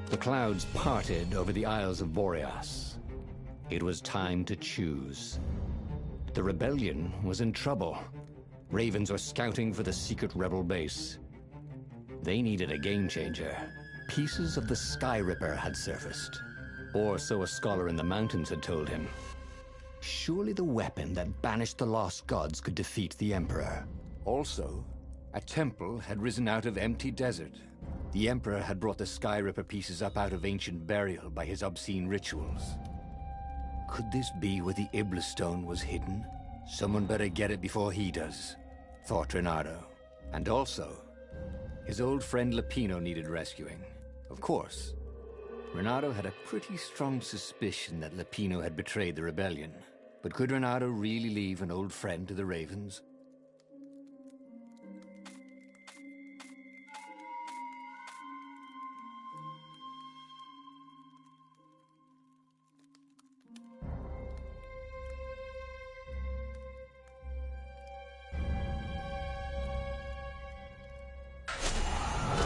The clouds parted over the Isles of Boreas. It was time to choose. The rebellion was in trouble. Ravens were scouting for the secret rebel base. They needed a game-changer. Pieces of the Skyripper had surfaced. Or so a scholar in the mountains had told him. Surely the weapon that banished the lost gods could defeat the Emperor. Also, a temple had risen out of empty desert. The Emperor had brought the Skyripper pieces up out of ancient burial by his obscene rituals. Could this be where the Iblis Stone was hidden? Someone better get it before he does, thought Reynardo. And also, his old friend Lupino needed rescuing. Of course, Reynardo had a pretty strong suspicion that Lupino had betrayed the rebellion. But could Reynardo really leave an old friend to the Ravens?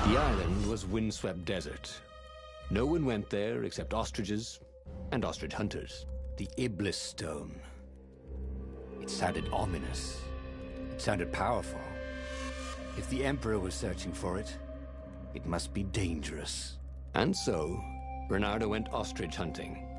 The island was windswept desert. No one went there except ostriches and ostrich hunters. The Iblis Stone. It sounded ominous. It sounded powerful. If the Emperor was searching for it, it must be dangerous. And so, Reynardo went ostrich hunting.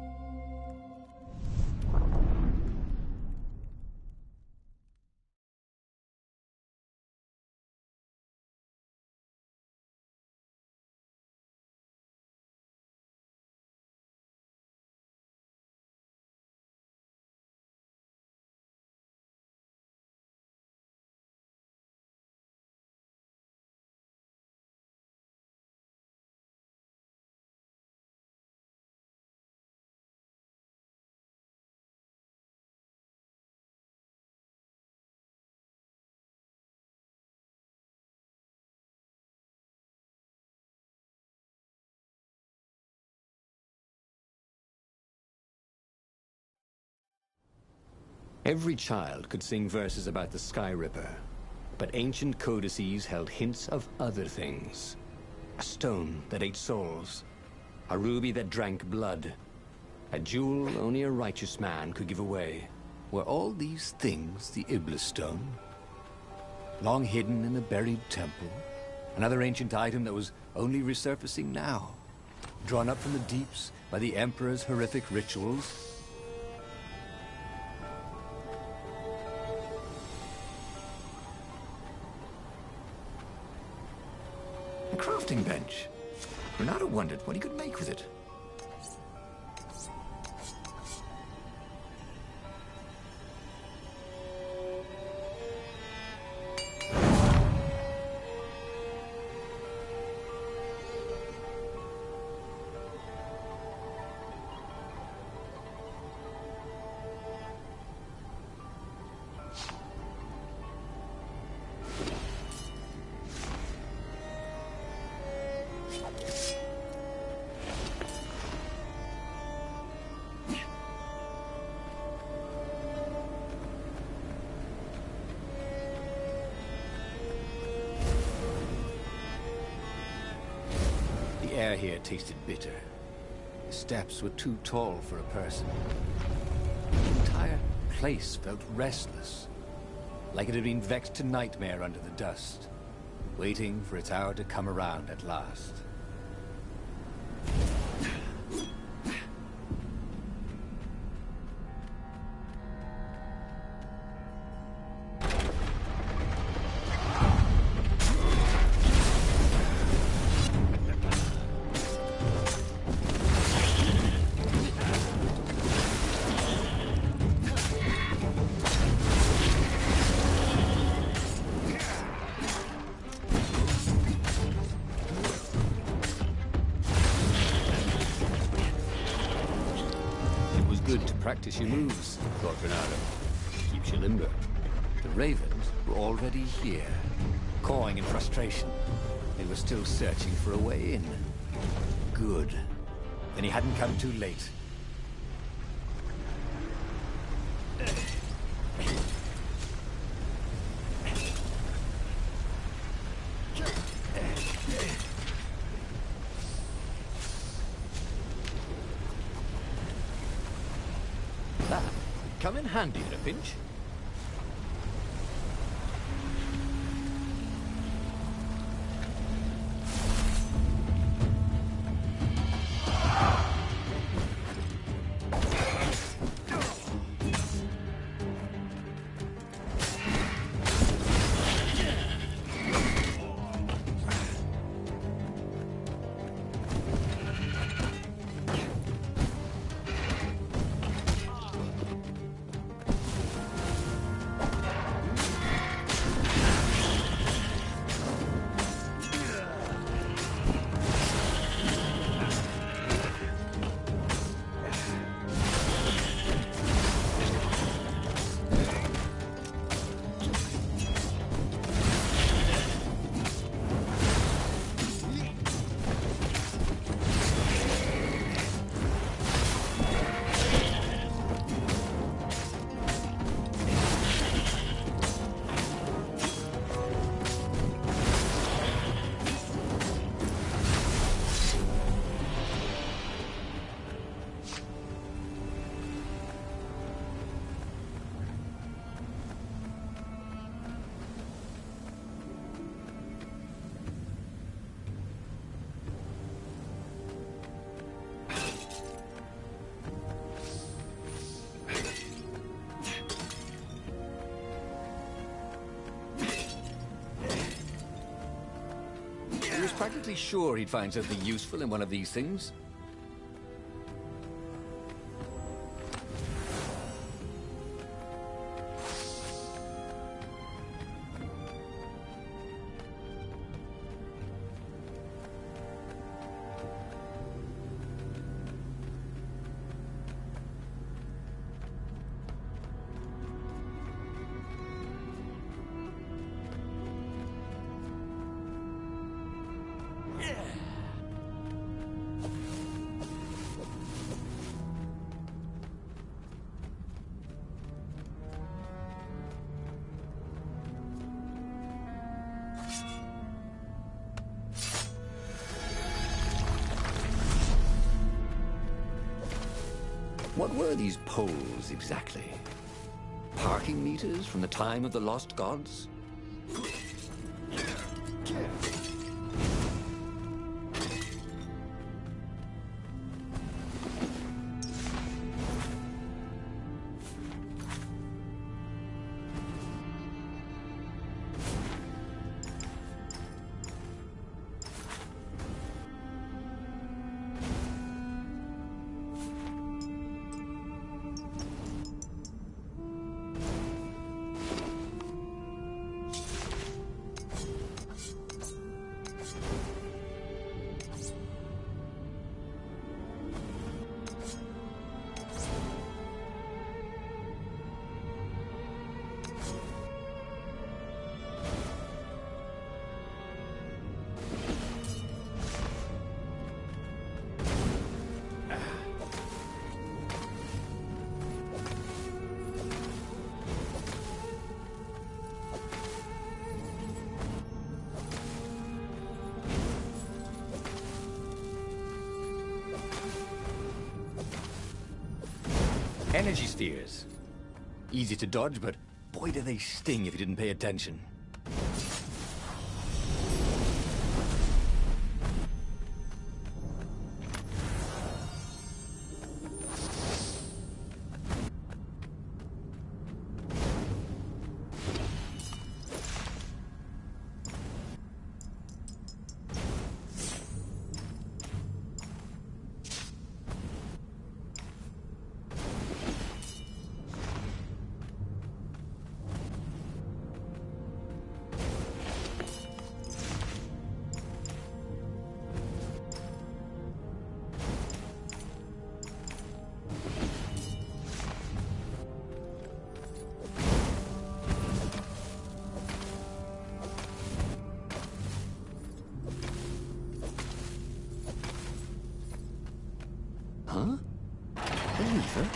Every child could sing verses about the Skyripper, but ancient codices held hints of other things. A stone that ate souls, a ruby that drank blood, a jewel only a righteous man could give away. Were all these things the Iblis Stone? Long hidden in a buried temple? Another ancient item that was only resurfacing now? Drawn up from the deeps by the Emperor's horrific rituals? A crafting bench. Reynardo wondered what he could make with it. The air here tasted bitter. The steps were too tall for a person. The entire place felt restless, like it had been vexed to nightmare under the dust, waiting for its hour to come around at last. Good to practice your moves, thought Reynardo. Keeps you limber. The Ravens were already here, cawing in frustration. They were still searching for a way in. Good. Then he hadn't come too late. come in handy in a pinch. He was practically sure he'd find something useful in one of these things. What were these poles, exactly? Parking meters from the time of the lost gods? Energy spheres. Easy to dodge, but boy do they sting if you didn't pay attention. Huh? A lever?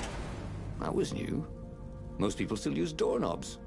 That was new. Most people still use doorknobs.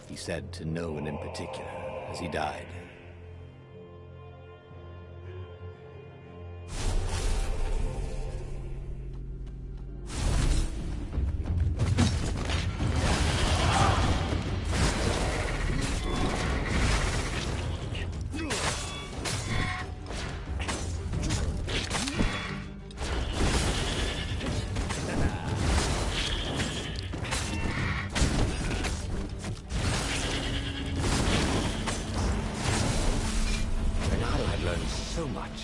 he said to no one in particular as he died. So much.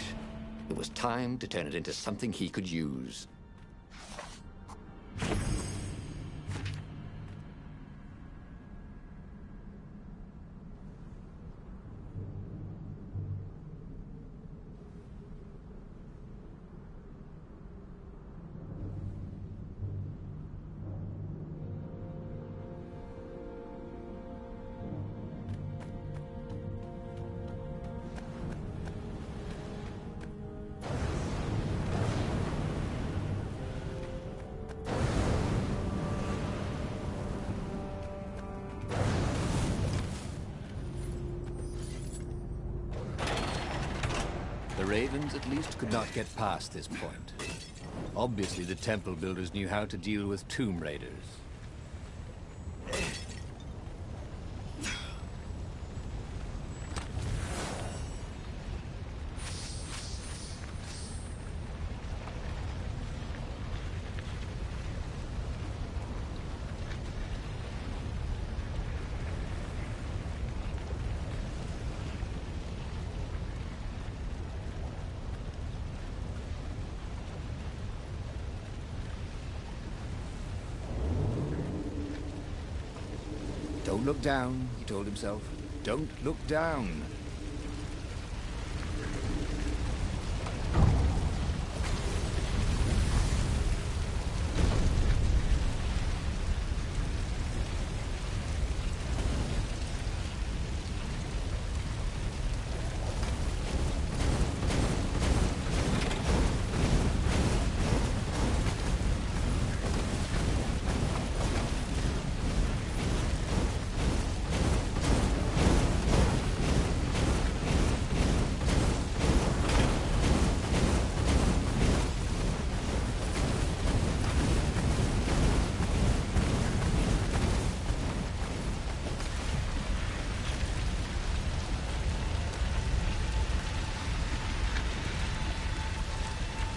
It was time to turn it into something he could use. The Ravens at least could not get past this point. Obviously, the temple builders knew how to deal with tomb raiders. Don't look down, he told himself. Don't look down.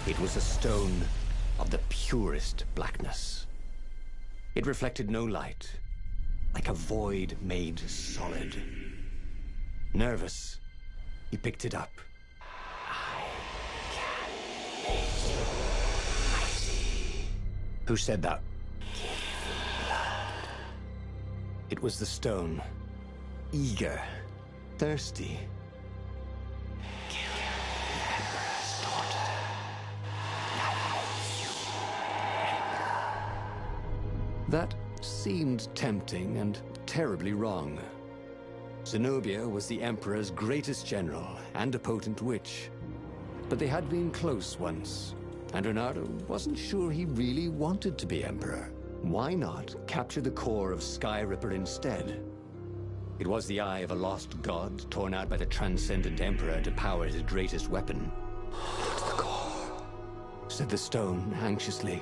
It was a stone of the purest blackness. It reflected no light, like a void made solid. Nervous, he picked it up. I can make you mighty. Who said that? Give me blood. It was the stone, eager, thirsty. That seemed tempting and terribly wrong. Zenobia was the Emperor's greatest general and a potent witch. But they had been close once, and Reynardo wasn't sure he really wanted to be Emperor. Why not capture the core of Skyripper instead? It was the eye of a lost god torn out by the Transcendent Emperor to power his greatest weapon. Not the core, said the stone anxiously.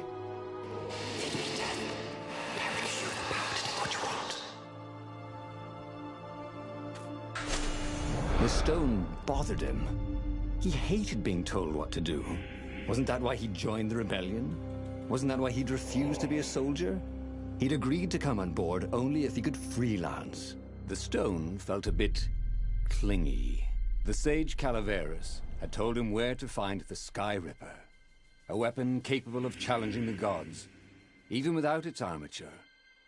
The stone bothered him. He hated being told what to do. Wasn't that why he joined the rebellion? Wasn't that why he'd refused to be a soldier? He'd agreed to come on board only if he could freelance. The stone felt a bit clingy. The sage Calaveras had told him where to find the Skyripper, a weapon capable of challenging the gods. Even without its armature,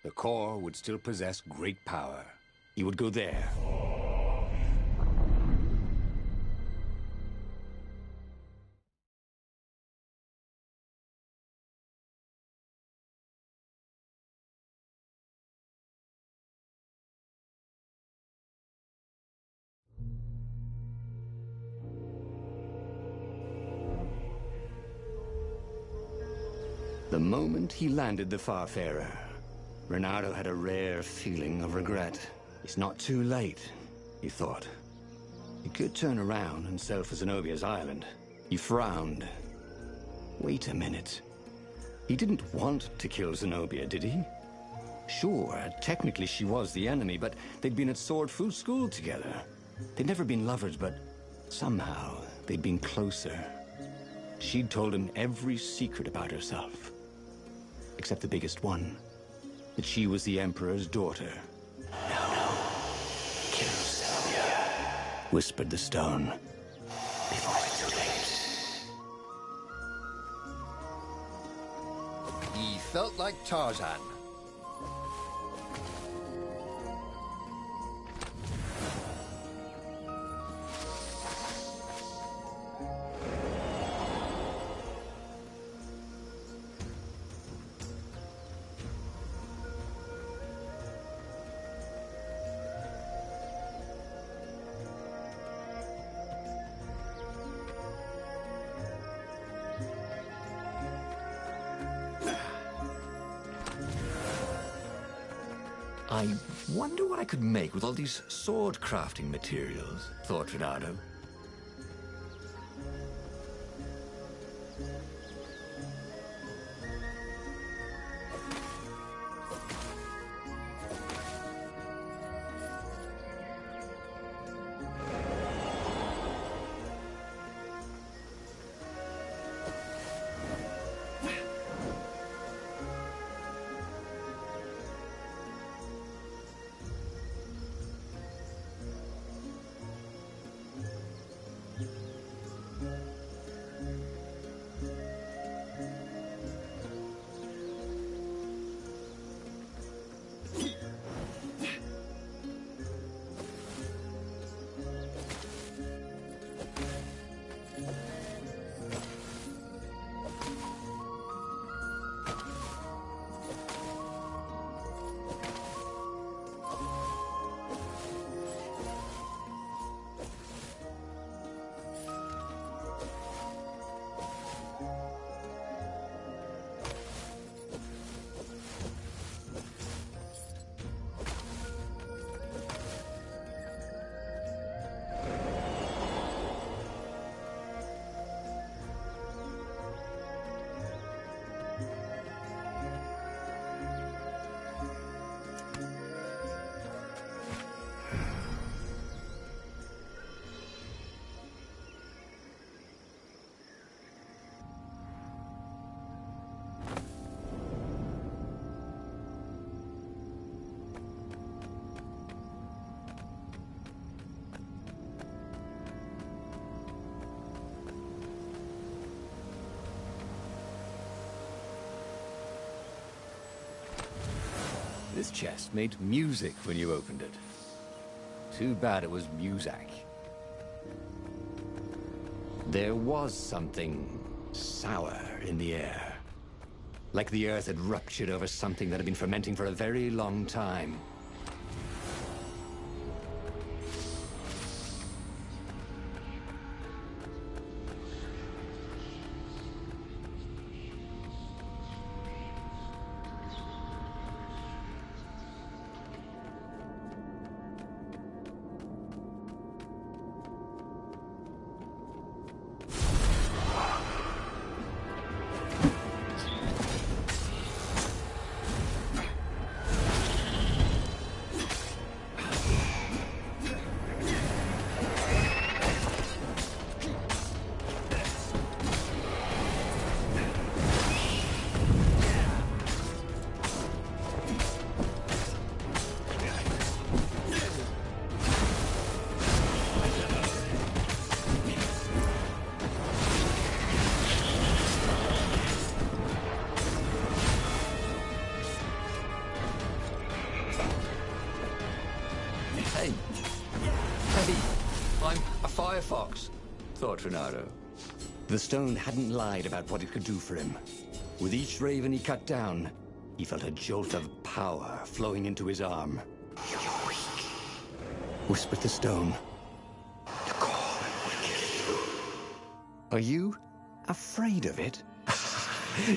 the core would still possess great power. He would go there. The moment he landed the Farfarer, Reynardo had a rare feeling of regret. It's not too late, he thought. He could turn around and sail for Zenobia's island. He frowned. Wait a minute. He didn't want to kill Zenobia, did he? Sure, technically she was the enemy, but they'd been at Swordfu school together. They'd never been lovers, but somehow they'd been closer. She'd told him every secret about herself. Except the biggest one. That she was the Emperor's daughter. No. Kill Zenobia, whispered the stone. Before it's too late. He felt like Tarzan. I wonder what I could make with all these sword crafting materials, thought Renato. This chest made music when you opened it. Too bad it was Muzak. There was something sour in the air. Like the earth had ruptured over something that had been fermenting for a very long time. Firefox, thought Renato. The stone hadn't lied about what it could do for him. With each raven he cut down, he felt a jolt of power flowing into his arm. "You're weak," whispered the stone. "The call will kill you." "Are you afraid of it?" "No,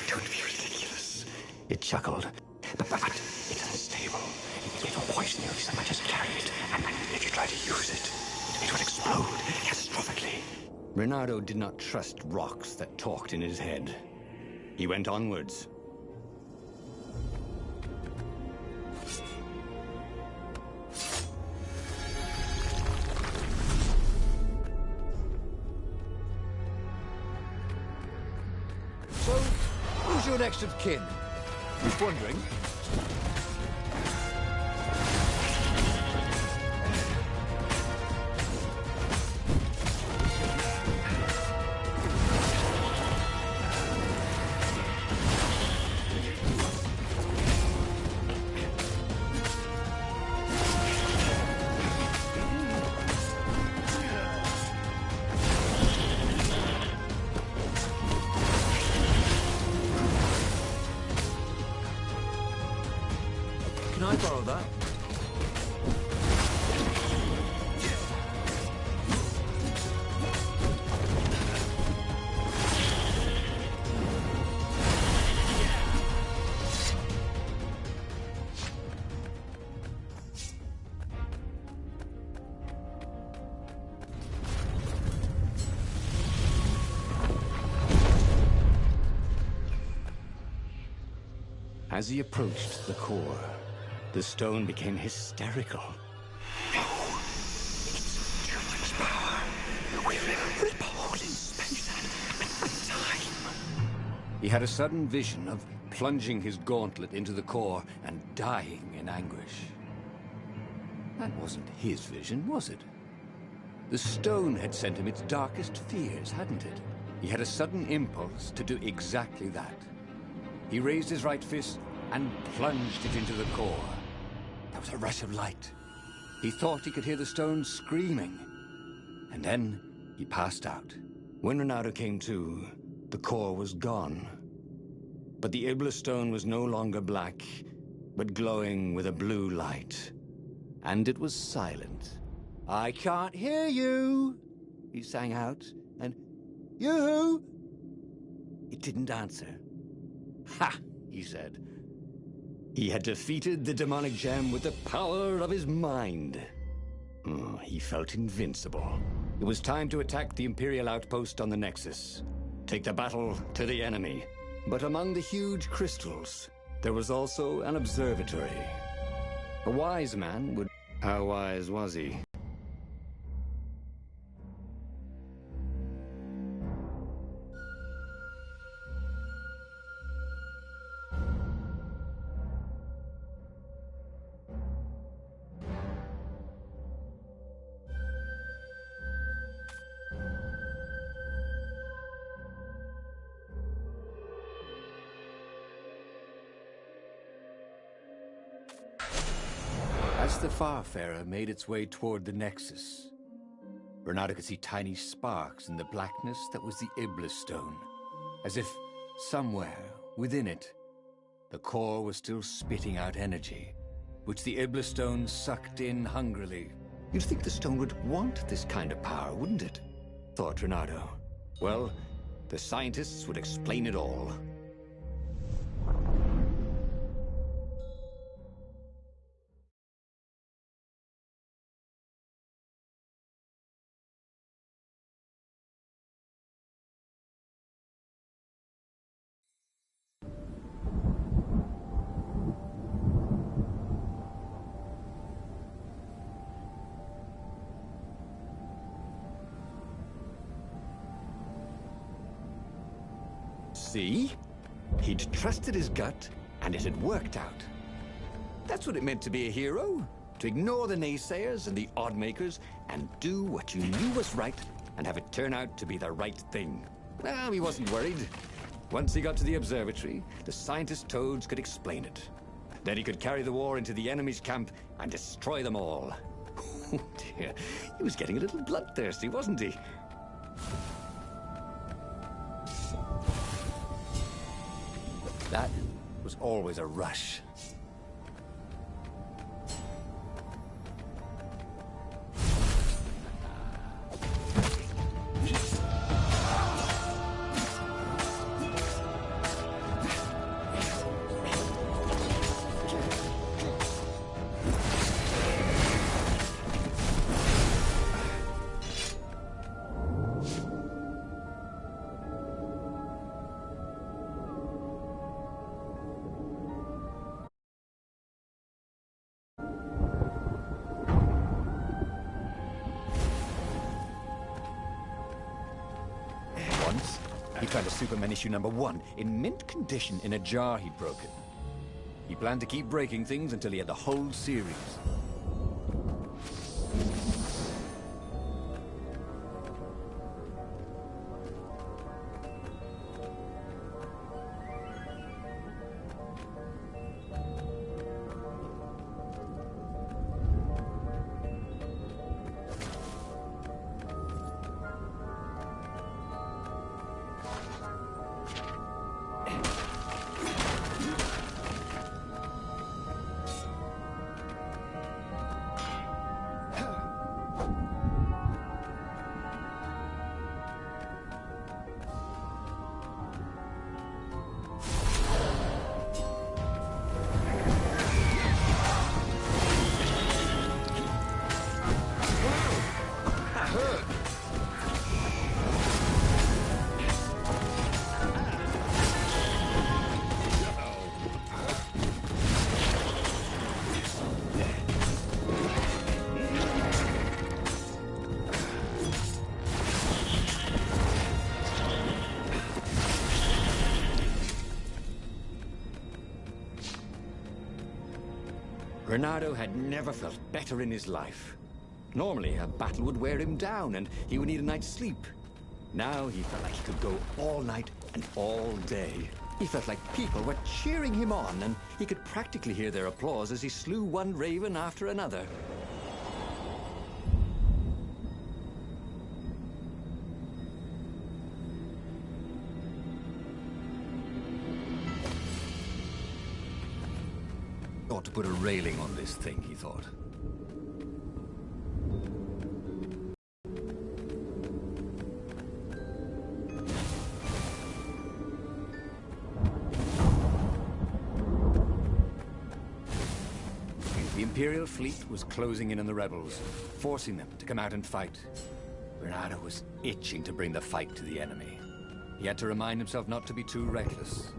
don't be ridiculous," it chuckled. But it's unstable. It'll poison you so much as to carry it, and if you try to use it, it will explode catastrophically. Reynardo did not trust rocks that talked in his head. He went onwards. So, who's your next of kin? Just wondering. Can I borrow that? As he approached the core, the stone became hysterical. No! It's too much power. We will rip a hole in space and time. He had a sudden vision of plunging his gauntlet into the core and dying in anguish. That wasn't his vision, was it? The stone had sent him its darkest fears, hadn't it? He had a sudden impulse to do exactly that. He raised his right fist and plunged it into the core. There was a rush of light. He thought he could hear the stone screaming. And then he passed out. When Reynardo came to, the core was gone. But the Iblis stone was no longer black, but glowing with a blue light. And it was silent. "I can't hear you," he sang out, and "You?" It didn't answer. "Ha!" he said. He had defeated the demonic gem with the power of his mind. He felt invincible. It was time to attack the Imperial outpost on the Nexus. Take the battle to the enemy. But among the huge crystals, there was also an observatory. A wise man would... How wise was he? As the Farfarer made its way toward the Nexus, Reynardo could see tiny sparks in the blackness that was the Iblis stone, as if somewhere within it, the core was still spitting out energy, which the Iblis stone sucked in hungrily. You'd think the stone would want this kind of power, wouldn't it? Thought Reynardo. Well, the scientists would explain it all. See? He'd trusted his gut, and it had worked out. That's what it meant to be a hero. To ignore the naysayers and the odd-makers, and do what you knew was right, and have it turn out to be the right thing. Well, he wasn't worried. Once he got to the observatory, the scientist toads could explain it. Then he could carry the war into the enemy's camp and destroy them all. Oh dear, he was getting a little bloodthirsty, wasn't he? That was always a rush. He found a Superman issue #1 in mint condition in a jar he'd broken. He planned to keep breaking things until he had the whole series. Bernardo had never felt better in his life. Normally, a battle would wear him down and he would need a night's sleep. Now he felt like he could go all night and all day. He felt like people were cheering him on, and he could practically hear their applause as he slew one Raven after another. Ought to put a railing on this thing, he thought. The Imperial fleet was closing in on the rebels, forcing them to come out and fight. Bernardo was itching to bring the fight to the enemy. He had to remind himself not to be too reckless.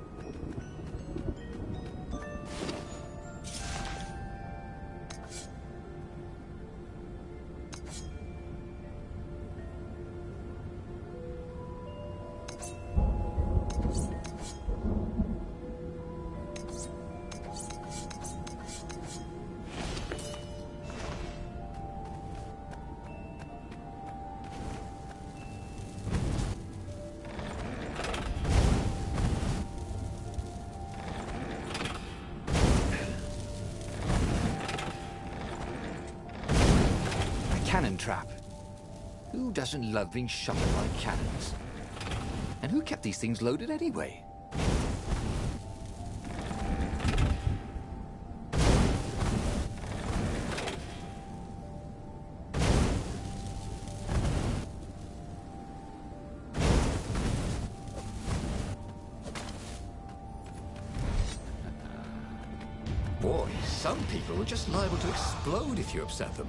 Cannon trap. Who doesn't love being shot at by cannons? And who kept these things loaded anyway? Boy, some people are just liable to explode if you upset them.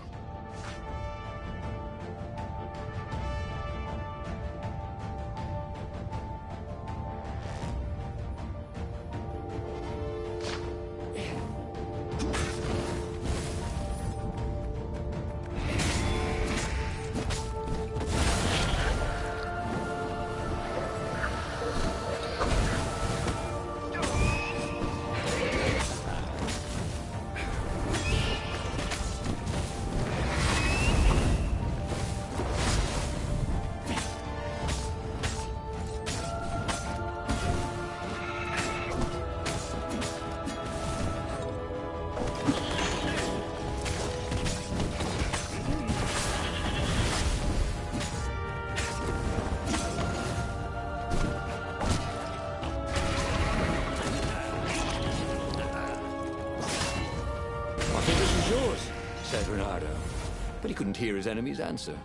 Said Bernardo, but he couldn't hear his enemy's answer.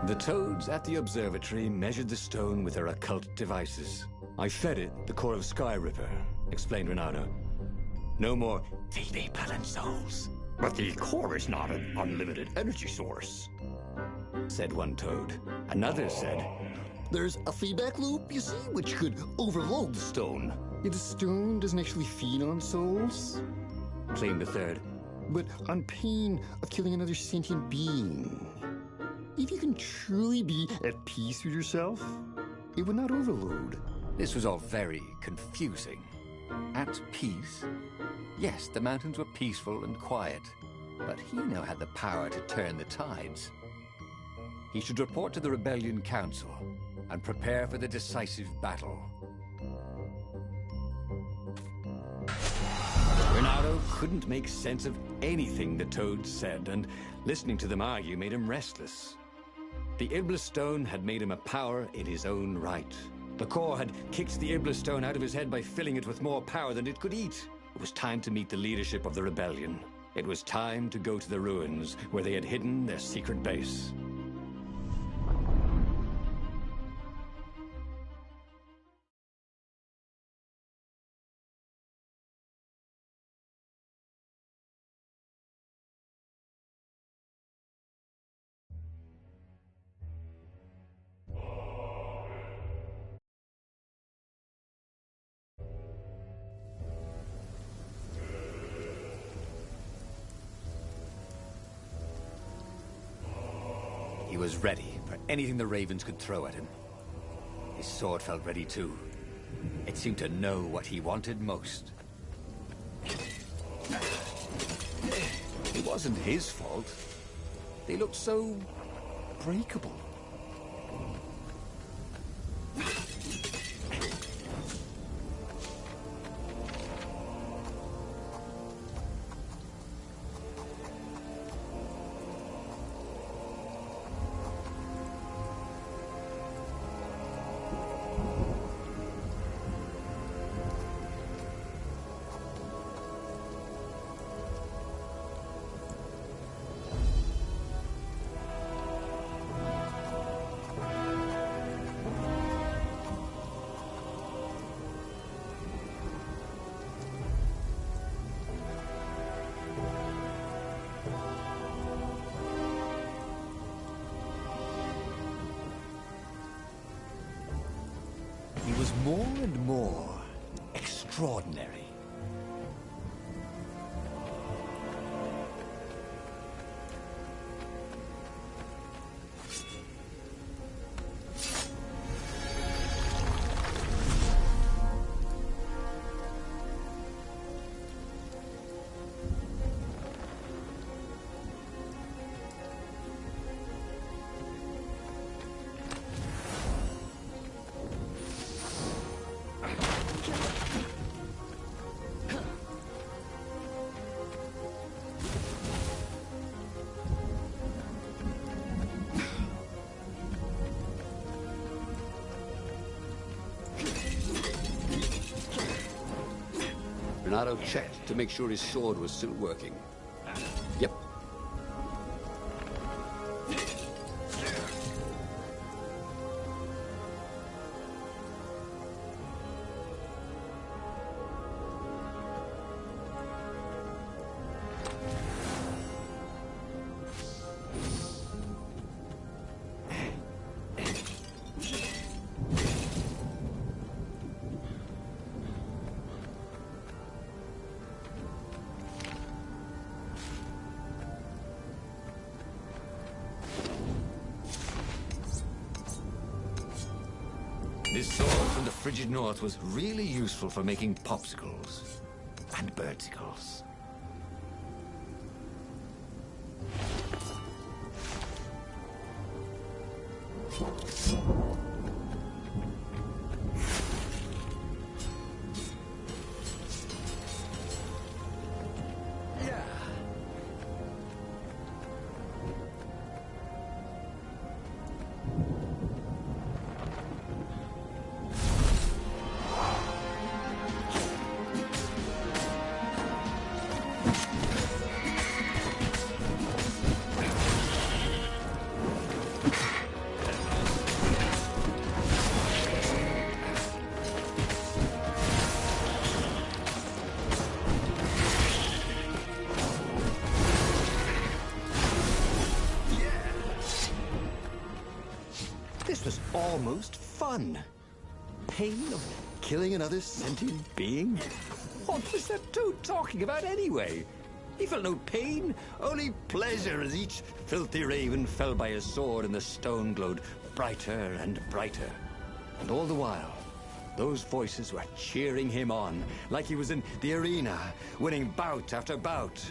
The toads at the observatory measured the stone with their occult devices. I fed it the core of Skyripper, explained Renato. No more feed blood and souls. But the core is not an unlimited energy source, said one toad. Another said, there's a feedback loop, you see, which could overload the stone. The stone doesn't actually feed on souls, claimed a third. But on pain of killing another sentient being. If you can truly be at peace with yourself, it would not overload. This was all very confusing. At peace? Yes, the mountains were peaceful and quiet, but he now had the power to turn the tides. He should report to the Rebellion Council and prepare for the decisive battle. Renato couldn't make sense of anything the toads said, and listening to them argue made him restless. The Iblis Stone had made him a power in his own right. The core had kicked the Iblis Stone out of his head by filling it with more power than it could eat. It was time to meet the leadership of the rebellion. It was time to go to the ruins where they had hidden their secret base. He was ready for anything the Ravens could throw at him. His sword felt ready too. It seemed to know what he wanted most. It wasn't his fault. They looked so breakable. He was more and more extraordinary. Renato checked to make sure his sword was still working. Yep. This sword from the frigid north was really useful for making popsicles and birdsicles. This was almost fun. Pain of killing another sentient being? What was that toad talking about anyway? He felt no pain, only pleasure as each filthy raven fell by his sword and the stone glowed brighter and brighter. And all the while, those voices were cheering him on, like he was in the arena, winning bout after bout.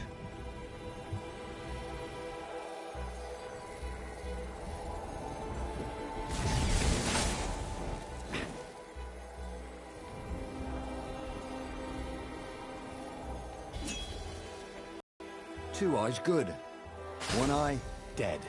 Two eyes good. One eye dead.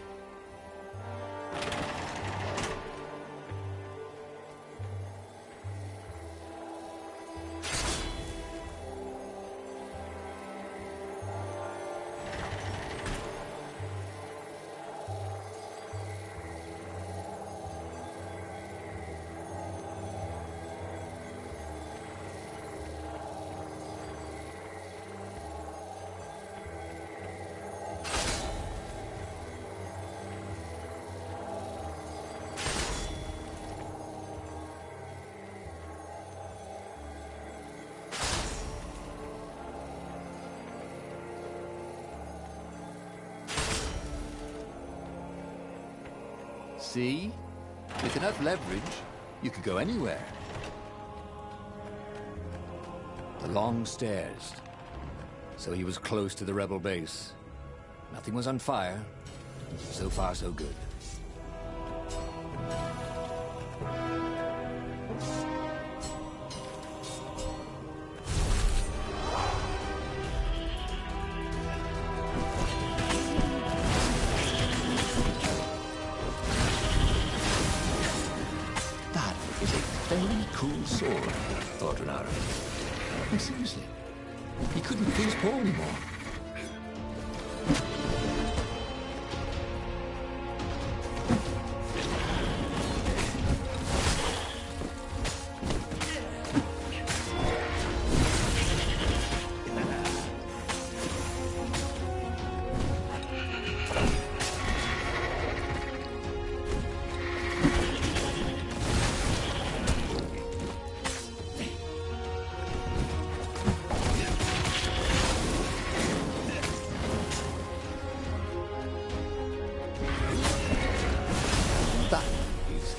See? With enough leverage, you could go anywhere. The long stairs. So he was close to the rebel base. Nothing was on fire. So far, so good. Very cool sword, thought Renato. And seriously, he couldn't face Paul anymore.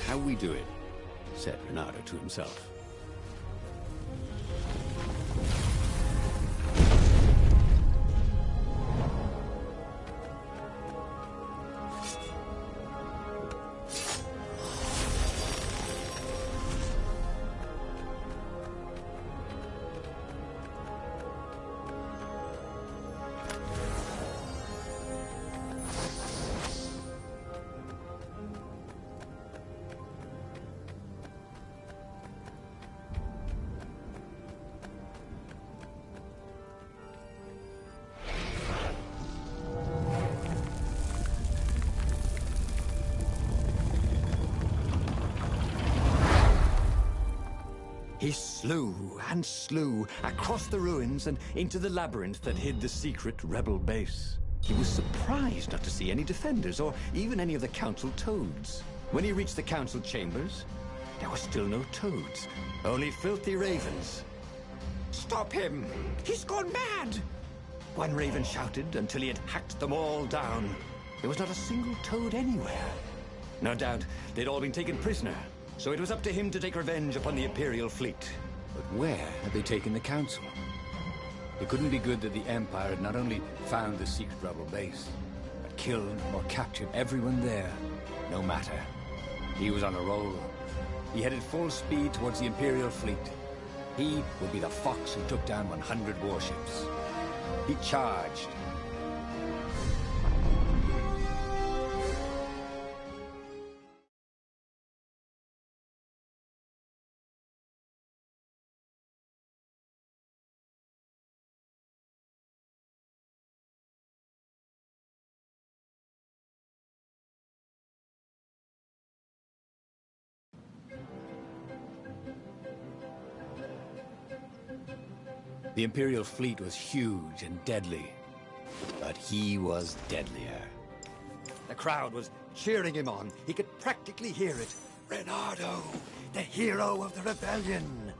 How we do it, said Renato to himself. He slew and slew across the ruins and into the labyrinth that hid the secret rebel base. He was surprised not to see any defenders or even any of the council toads. When he reached the council chambers, there were still no toads, only filthy ravens. "Stop him! He's gone mad!" One raven shouted until he had hacked them all down. There was not a single toad anywhere. No doubt they'd all been taken prisoner. So it was up to him to take revenge upon the Imperial fleet. But where had they taken the council? It couldn't be good that the Empire had not only found the secret rebel base, but killed or captured everyone there. No matter. He was on a roll. He headed full speed towards the Imperial fleet. He would be the fox who took down 100 warships. He charged. The Imperial fleet was huge and deadly, but he was deadlier. The crowd was cheering him on. He could practically hear it. Reynardo, the hero of the rebellion.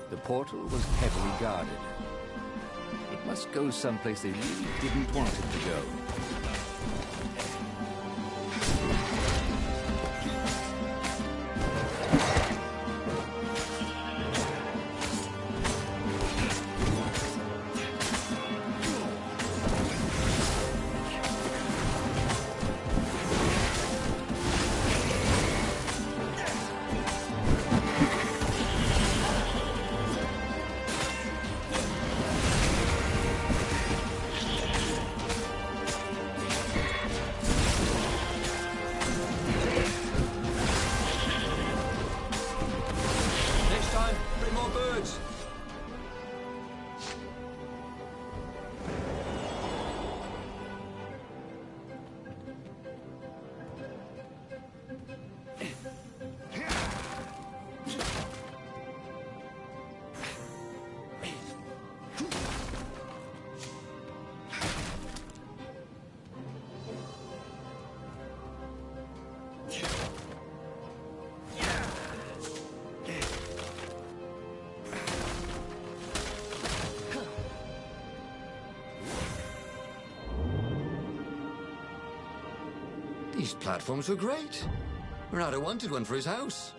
The portal was heavily guarded. It must go someplace they really didn't want it to go. These platforms were great. Reynardo wanted one for his house.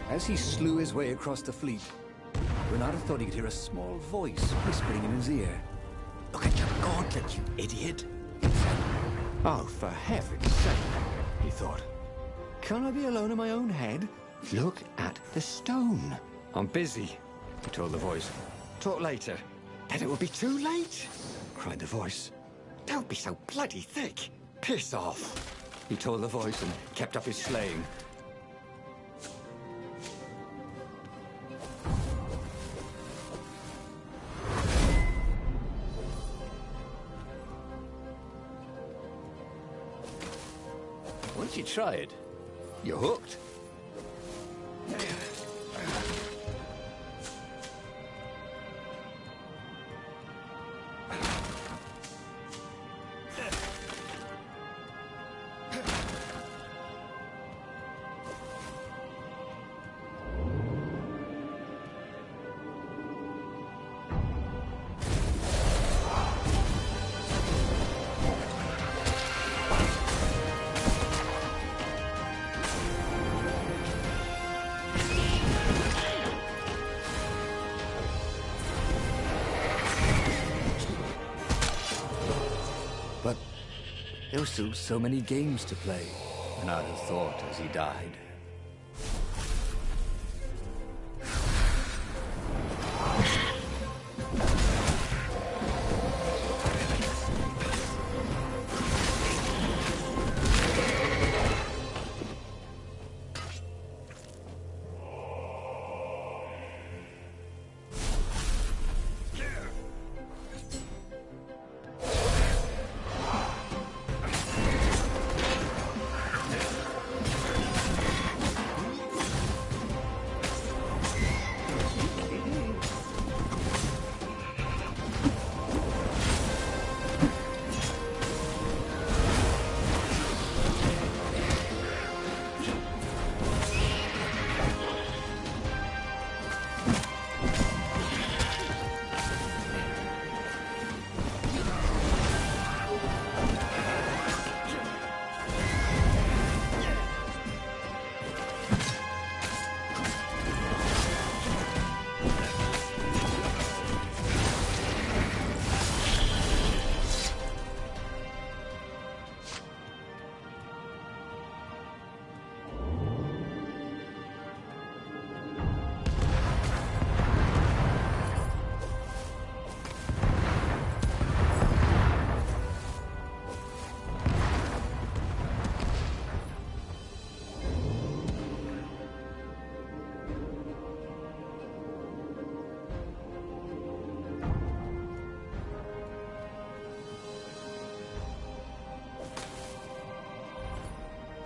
As he slew his way across the fleet, Reynardo thought he could hear a small voice whispering in his ear. Look at your gauntlet, you idiot. Oh, for heaven's sake, he thought. Can't I be alone in my own head? Look at the stone. I'm busy, he told the voice. Talk later. Then it will be too late, cried the voice. Don't be so bloody thick. Piss off, he told the voice and kept up his slaying. Once you try it. You're hooked. But there were still so many games to play, Renato thought as he died.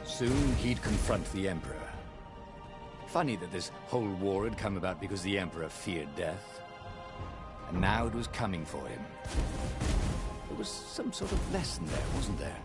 Soon he'd confront the Emperor. Funny that this whole war had come about because the Emperor feared death. And now it was coming for him. There was some sort of lesson there, wasn't there?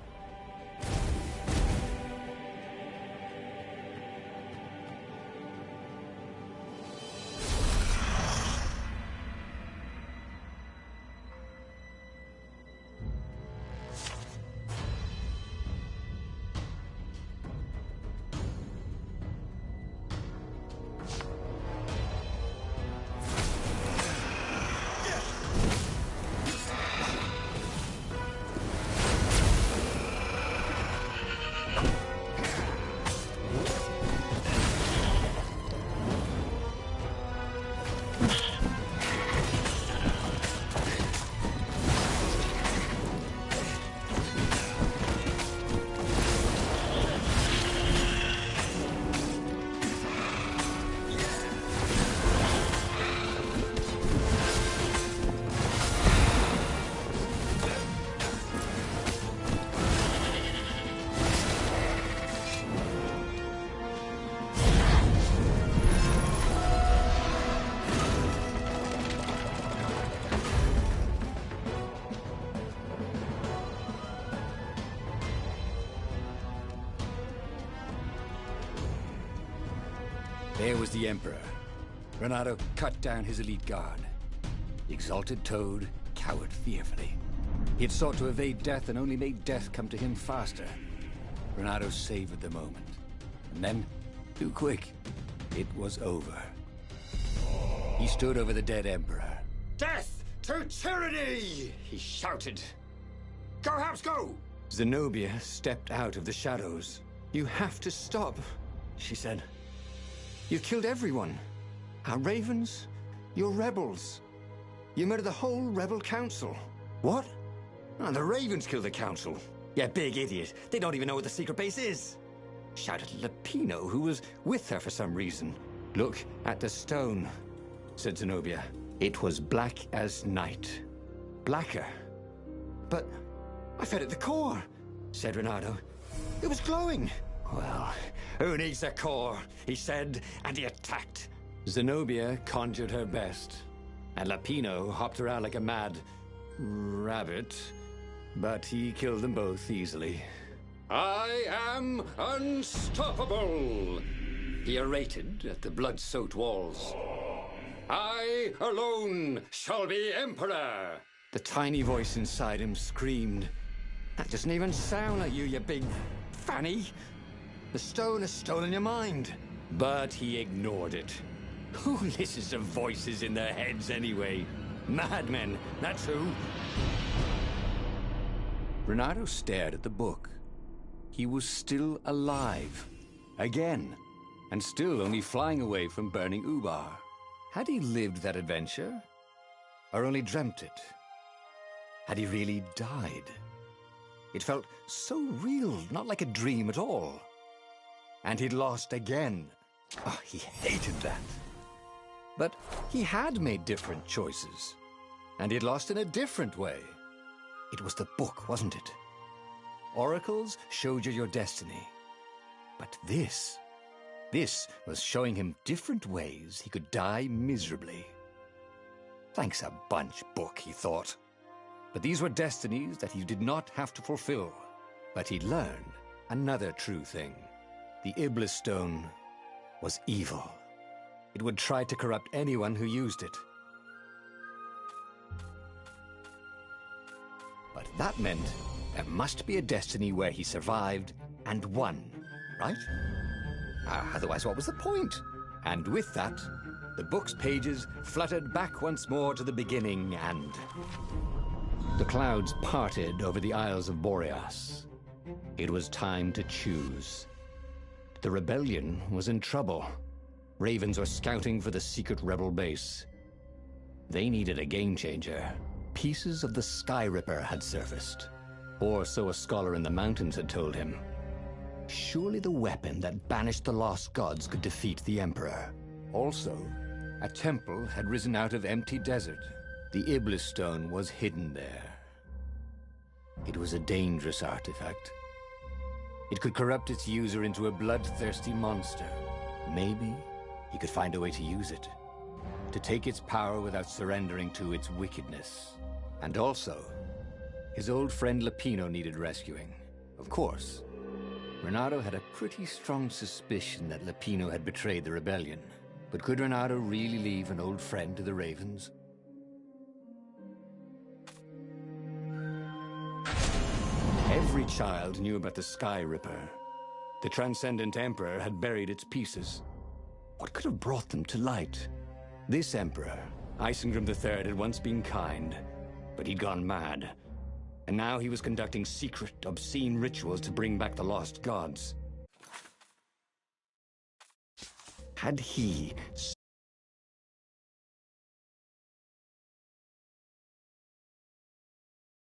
There was the Emperor. Renato cut down his elite guard. The exalted Toad cowered fearfully. He had sought to evade death and only made death come to him faster. Renato savored the moment. And then, too quick, it was over. He stood over the dead Emperor. Death to tyranny! He shouted. Go, House, go! Zenobia stepped out of the shadows. You have to stop, she said. You've killed everyone. Our ravens, your rebels. You murdered the whole rebel council. What? Oh, the ravens killed the council. You big idiot. They don't even know what the secret base is. Shouted Lapino, who was with her for some reason. Look at the stone, said Zenobia. It was black as night. Blacker. But I fed it the core, said Renato. It was glowing. Well, who needs a core? He said, and he attacked. Zenobia conjured her best, and Lapino hopped around like a mad rabbit, but he killed them both easily. I am unstoppable, he orated at the blood-soaked walls. I alone shall be emperor. The tiny voice inside him screamed, that doesn't even sound like you big fanny. The stone has stolen your mind. But he ignored it. Who listens to voices in their heads anyway? Madmen, that's who. Renato stared at the book. He was still alive. Again. And still only flying away from burning Ubar. Had he lived that adventure? Or only dreamt it? Had he really died? It felt so real, not like a dream at all. And he'd lost again. Oh, he hated that. But he had made different choices. And he'd lost in a different way. It was the book, wasn't it? Oracles showed you your destiny. But this was showing him different ways he could die miserably. Thanks a bunch, book, he thought. But these were destinies that he did not have to fulfill. But he'd learned another true thing. The Iblis Stone was evil. It would try to corrupt anyone who used it. But that meant there must be a destiny where he survived and won, right? Otherwise, what was the point? And with that, the book's pages fluttered back once more to the beginning, and the clouds parted over the Isles of Boreas. It was time to choose. The rebellion was in trouble. Ravens were scouting for the secret rebel base. They needed a game-changer. Pieces of the Sky Ripper had surfaced. Or so a scholar in the mountains had told him. Surely the weapon that banished the lost gods could defeat the Emperor. Also, a temple had risen out of empty desert. The Iblis Stone was hidden there. It was a dangerous artifact. It could corrupt its user into a bloodthirsty monster. Maybe he could find a way to use it, to take its power without surrendering to its wickedness. And also, his old friend Lapino needed rescuing. Of course, Renato had a pretty strong suspicion that Lapino had betrayed the rebellion. But could Renato really leave an old friend to the Ravens? Every child knew about the Sky Ripper. The Transcendent Emperor had buried its pieces. What could have brought them to light? This Emperor, Isengrim III, had once been kind, but he'd gone mad. And now he was conducting secret, obscene rituals to bring back the lost gods. Had he